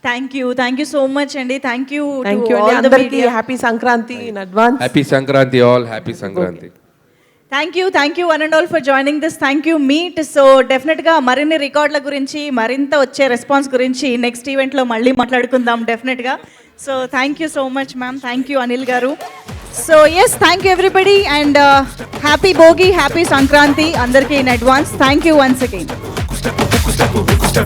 థ్యాంక్ యూ సో మచ్ అండి. థ్యాంక్ యూ థ్యాంక్ యూ అండి అందరికీ. Happy Sankranti in advance. Happy Sankranti all, happy Sankranti. Thank you one and all for joining this. Thank you meet. So డెఫినెట్గా మరిన్ని రికార్డుల గురించి, మరింత వచ్చే రెస్పాన్స్ గురించి నెక్స్ట్ ఈవెంట్లో మళ్ళీ మాట్లాడుకుందాం డెఫినెట్గా. So thank you so much ma'am. Thank you Anil garu. So yes, thank you everybody and happy Bhogi, happy Sankranti అందరికీ in advance. Thank you once again.